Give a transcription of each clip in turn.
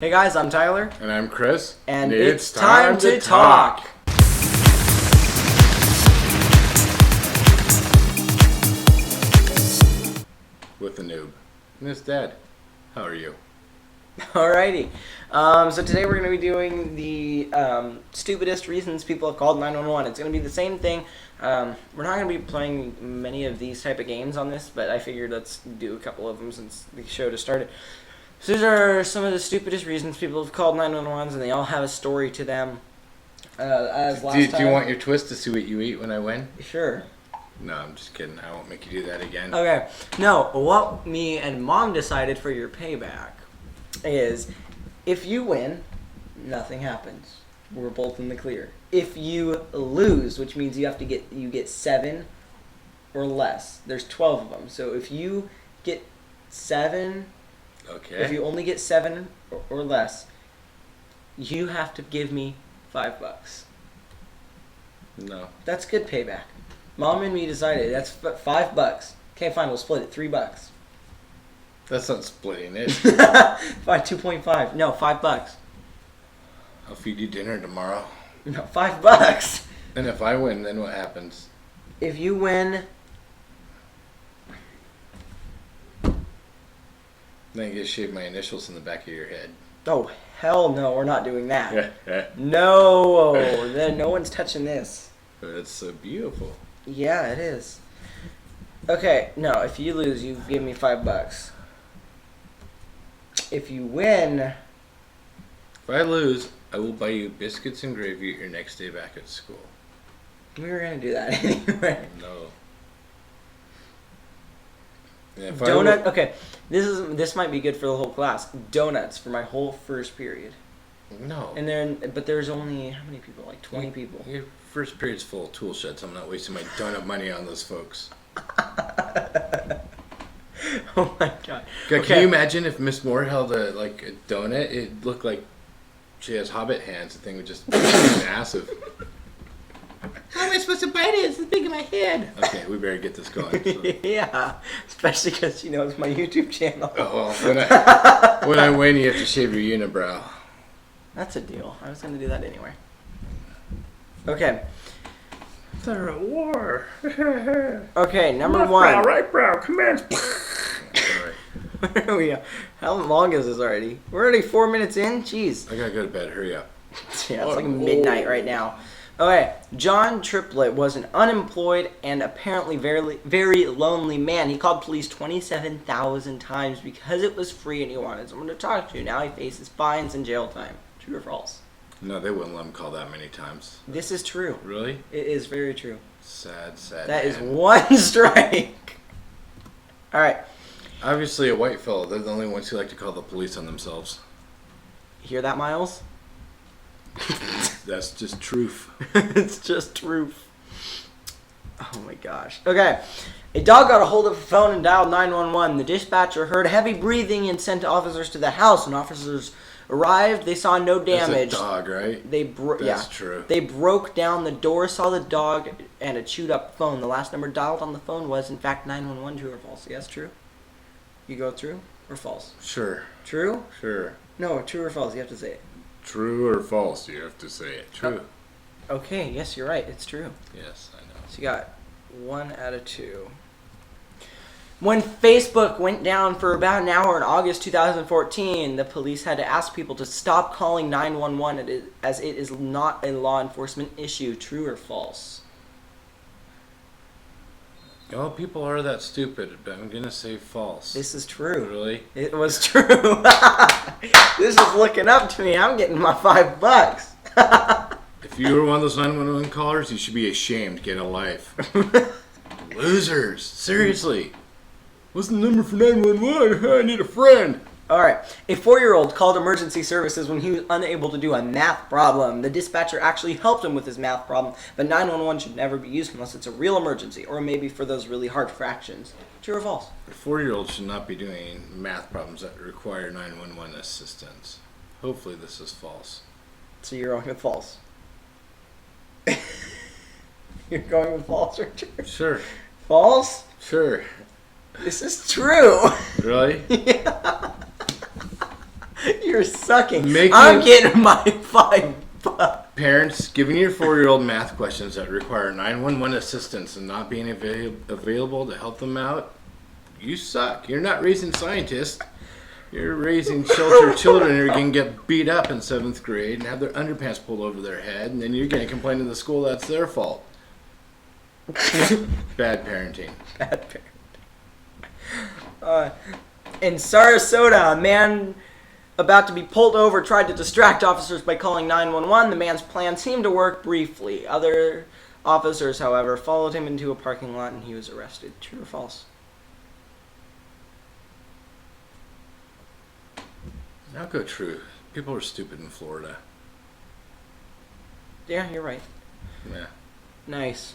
Hey guys, I'm Tyler. And I'm Chris. And it's time to talk. With the noob. Miss Dad, how are you? Alrighty. So today we're going to be doing the stupidest reasons people have called 911. It's going to be the same thing. We're not going to be playing many of these type of games on this, but I figured let's do a couple of them since the show just started. So these are some of the stupidest reasons people have called 911s, and they all have a story to them. Do you want your twist to see what you eat when I win? Sure. No, I'm just kidding. I won't make you do that again. Okay. No, what me and Mom decided for your payback is if you win, nothing happens. We're both in the clear. If you lose, which means you get 7 or less. There's 12 of them. So if you get 7... Okay. If you only get 7 or less, you have to give me $5. No. That's good payback. Mom and me decided that's $5. Okay, fine. We'll split it. $3. That's not splitting it. 2.5. No, $5. I'll feed you dinner tomorrow. No, $5. And if I win, then what happens? If you win, then you get to shave my initials in the back of your head. oh hell no, we're not doing that. No, then no one's touching this. It's so beautiful. Yeah, it is. Okay, no, if you lose, you give me $5. If you win, If I lose, I will buy you biscuits and gravy at your next day back at school. we were gonna do that anyway. No. Yeah, Donut. Okay, this might be good for the whole class. Donuts for my whole first period. No. And but there's only how many people? Like 20 people. Your first period's full of tool sheds. I'm not wasting my donut money on those folks. Oh my god. Okay. Can you imagine if Miss Moore held a donut? It looked like she has hobbit hands. The thing would just be massive. How am I supposed to bite it? It's as big as my head. Okay, we better get this going. So. Yeah, especially because she knows my YouTube channel. Oh, well, when I win, you have to shave your unibrow. That's a deal. I was gonna do that anyway. Okay. They're at war. Okay, number Left 1. brow, right brow, commence. Sorry. Where are we at? How long is this already? We're already 4 minutes in? Jeez. I gotta go to bed. Hurry up. Yeah, it's like midnight right now. Okay, John Triplett was an unemployed and apparently very, very lonely man. He called police 27,000 times because it was free and he wanted someone to talk to. Now he faces fines and jail time. True or false? No, they wouldn't let him call that many times. This is true. Really? It is very true. Sad, sad. That man. is 1 strike. All right. Obviously, a white fellow. They're the only ones who like to call the police on themselves. Hear that, Miles? That's just truth. It's just truth. Oh my gosh. Okay. A dog got a hold of a phone and dialed 911. The dispatcher heard heavy breathing and sent officers to the house. When officers arrived, they saw no damage. That's a dog, right? That's true. They broke down the door, saw the dog, and a chewed up phone. The last number dialed on the phone was, in fact, 911. True or false? Yes, true. You go true or false? Sure. True? Sure. No, true or false. You have to say it. True or false? You have to say it. True. Okay, yes, you're right. It's true. Yes, I know. So you got 1 out of 2. When Facebook went down for about an hour in August 2014, the police had to ask people to stop calling 911 as it is not a law enforcement issue. True or false? Oh, people are that stupid, but I'm gonna say false. This is true. Really? It was true. This is looking up to me. I'm getting my $5. If you were one of those 911 callers, you should be ashamed. Get a life. Losers. Seriously. What's the number for 911? I need a friend. All right. A 4-year-old called emergency services when he was unable to do a math problem. The dispatcher actually helped him with his math problem, but 911 should never be used unless it's a real emergency or maybe for those really hard fractions. True or false? A 4-year-old should not be doing math problems that require 911 assistance. Hopefully this is false. So you're going with false. You're going with false or true? Sure. False? Sure. This is true. Really? Yeah. You're sucking. Making- I'm getting my $5. Parents, giving your 4-year-old math questions that require 911 assistance and not being available to help them out, you suck. You're not raising scientists. You're raising sheltered children who are going to get beat up in 7th grade and have their underpants pulled over their head, and then you're going to complain to the school that's their fault. Bad parenting. Bad parent. In Sarasota, a man about to be pulled over tried to distract officers by calling 911. The man's plan seemed to work briefly. Other officers, however, followed him into a parking lot and he was arrested. True or false? I'll go true. People are stupid in Florida. Yeah, you're right. Yeah. Nice.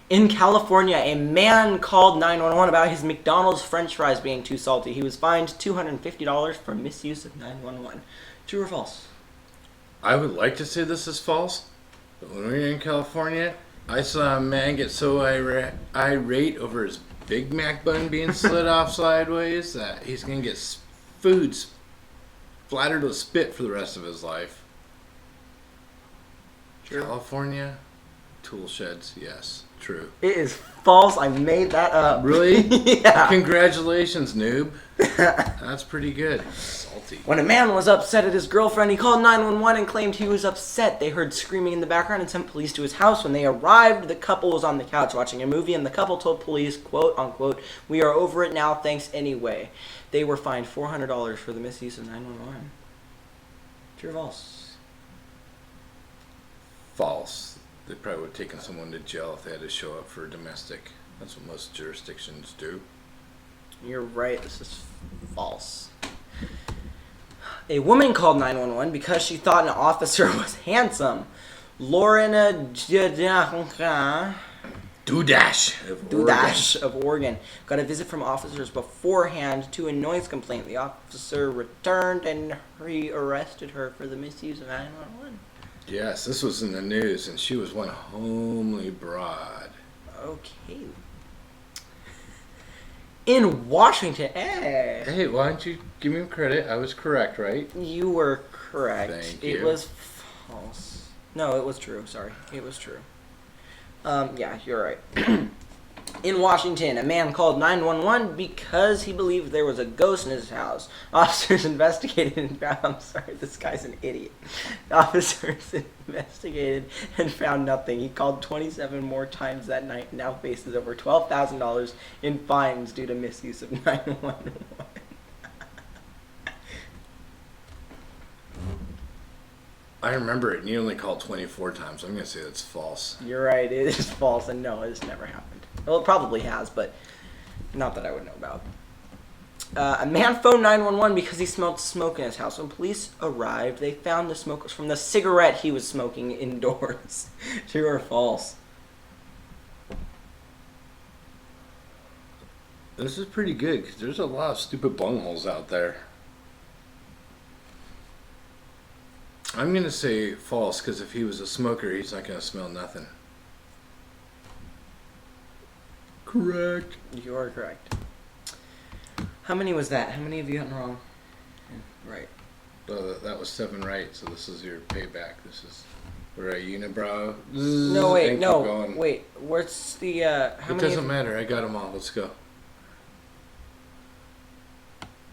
In California, a man called 911 about his McDonald's French fries being too salty. He was fined $250 for misuse of 911. True or false? I would like to say this is false, but when we were in California, I saw a man get so irate over his Big Mac bun being slid off sideways that he's going to get food splattered with spit for the rest of his life. True. California, tool sheds, yes, true. It is false. I made that up. Really? Yeah. Congratulations, noob. That's pretty good. Salty. When a man was upset at his girlfriend, he called 911 and claimed he was upset. They heard screaming in the background and sent police to his house. When they arrived, the couple was on the couch watching a movie, and the couple told police, quote unquote, "We are over it now, thanks anyway." They were fined $400 for the misuse of 911. True or false? False. They probably would have taken someone to jail if they had to show up for domestic. That's what most jurisdictions do. You're right. This is false. A woman called 911 because she thought an officer was handsome. Lorena Dudash of Oregon got a visit from officers beforehand to a noise complaint. The officer returned and arrested her for the misuse of 911. Yes, this was in the news, and she was one homely broad. Okay. In Washington, Hey, why don't you give me credit? I was correct, right? you were correct. Thank It you. was false. No, it was true. Sorry, it was true. Yeah, you're right. In Washington, a man called 911 because he believed there was a ghost in his house. Officers investigated and found... I'm sorry, this guy's an idiot. Officers investigated and found nothing. He called 27 more times that night and now faces over $12,000 in fines due to misuse of 911. I remember it, and you only called 24 times. I'm going to say that's false. You're right, it is false, and no, it has never happened. Well, it probably has, but not that I would know about. A man phoned 911 because he smelled smoke in his house. When police arrived, they found the smoke was from the cigarette he was smoking indoors. True or false? This is pretty good, because there's a lot of stupid bungholes out there. I'm going to say false, because if he was a smoker, he's not going to smell nothing. Correct. You are correct. How many was that? How many have you gotten wrong? Right. That was 7 right, so this is your payback. This is where a unibrow. No, wait, and no, keep going. wait. Where's the, how It many? doesn't matter. I got them all. Let's go.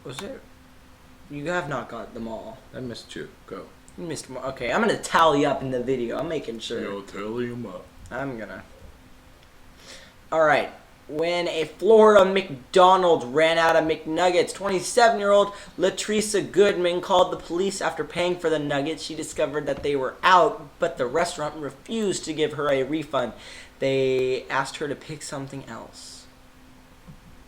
Was it? You have not got them all. I missed you. Go. You missed them all. Okay, I'm gonna tally up in the video. I'm making sure. Yo, tally them up. I'm gonna. Alright. When a Florida McDonald's ran out of McNuggets, 27-year-old Latresa Goodman called the police after paying for the nuggets. She discovered that they were out, but the restaurant refused to give her a refund. They asked her to pick something else.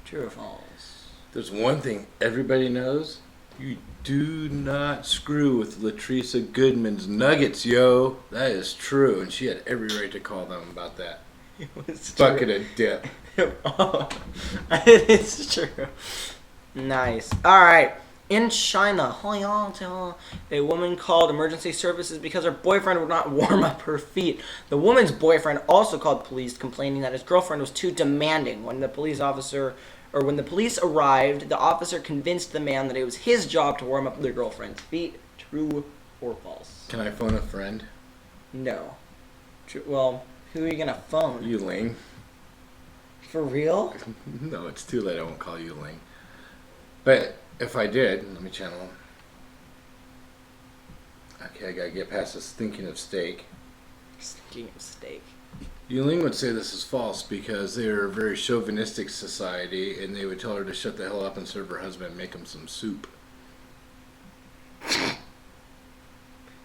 True or false? There's one thing everybody knows. You do not screw with Latresa Goodman's nuggets, yo. That is true, and she had every right to call them about that. It was Bucket true. of dip. Oh, it is true. Nice. Alright. In China, a woman called emergency services because her boyfriend would not warm up her feet. The woman's boyfriend also called police, complaining that his girlfriend was too demanding. When the police officer when the police arrived, the officer convinced the man that it was his job to warm up their girlfriend's feet. True or false? Can I phone a friend? No. True. Well, who are you gonna phone? You Ling. For real? No, it's too late. I won't call you Ling. But if I did, let me channel him. Okay, I gotta get past this thinking of steak. Thinking of steak. Yuling would say this is false because they're a very chauvinistic society, and they would tell her to shut the hell up and serve her husband and make him some soup.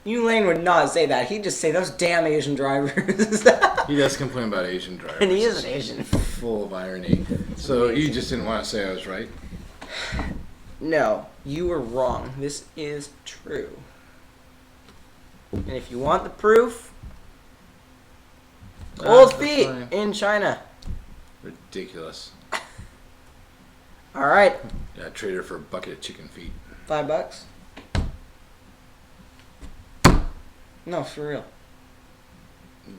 Lane would not say that. He'd just say those damn Asian drivers. He does complain about Asian drivers. And he is an Asian. Full of irony. So you just didn't want to say I was right? No, you were wrong. This is true. And if you want the proof, cold feet fine. in China. Ridiculous. All right. Yeah, trade her for a bucket of chicken feet. $5. No, for real.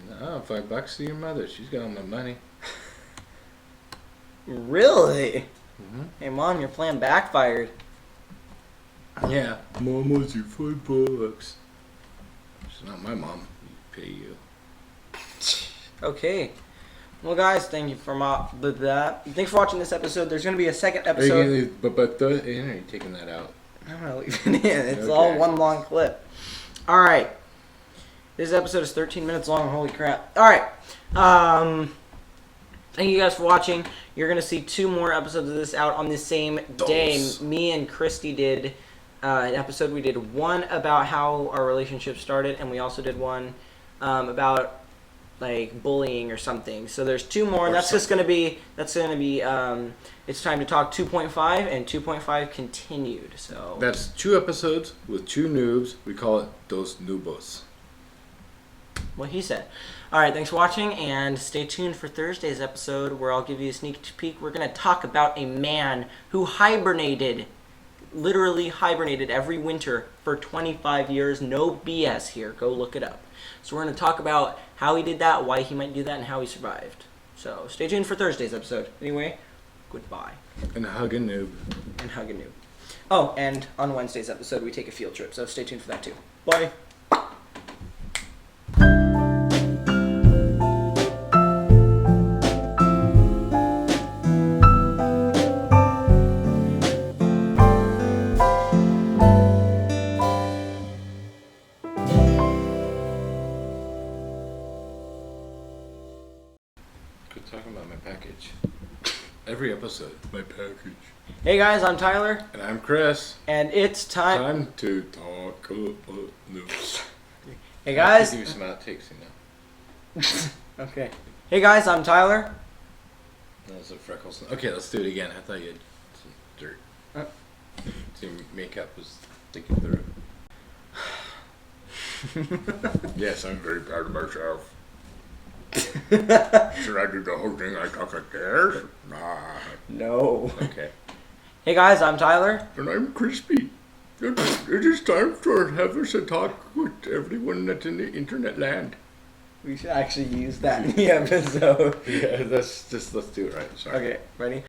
No, $5 to your mother. She's got all my money. Really? Mm-hmm. Hey, Mom, your plan backfired. Yeah. Mom owes you $5. She's not my mom. Pay you. Okay. Well, guys, thank you for that. Thanks for watching this episode. There's going to be a second Are you episode. gonna leave, but are you taking that out? I'm going to leave it in. It's Okay. all one long clip. All right. This episode is 13 minutes long. Holy crap. All right. Thank you guys for watching. You're going to see 2 more episodes of this out on the same day. Dos. Me and Christy did an episode. We did one about how our relationship started, and we also did one about like bullying or something. So there's 2 more. And that's going to be it's time to talk 2.5 and 2.5 continued. So That's 2 episodes with 2 noobs. We call it Dos Noobos. what he said. All right, thanks for watching, and stay tuned for Thursday's episode where I'll give you a sneak peek. We're going to talk about a man who literally hibernated every winter for 25 years. No BS here. Go look it up. So we're going to talk about how he did that, why he might do that, and how he survived. So stay tuned for Thursday's episode. Anyway, goodbye. And hug a noob. And hug a noob. Oh, and on Wednesday's episode, we take a field trip, so stay tuned for that too. Bye. Quit talking about my package. Every episode, my package. Hey guys, I'm Tyler, And I'm Chris. and it's time. Time to talk news. Hey guys. I'll give you some outtakes, you know. Okay. Hey guys, I'm Tyler. That was a freckles. Okay, let's do it again. I thought you had some dirt. So your makeup was sticking through. Yes, I'm very proud of myself. Should I do the whole thing like this? Nah. No. Okay. Hey guys, I'm Tyler. And I'm Crispy. It is time to have us a talk with everyone that's in the internet land. We should actually use that in the episode. Yeah, let's do it right. Sorry. Okay, ready?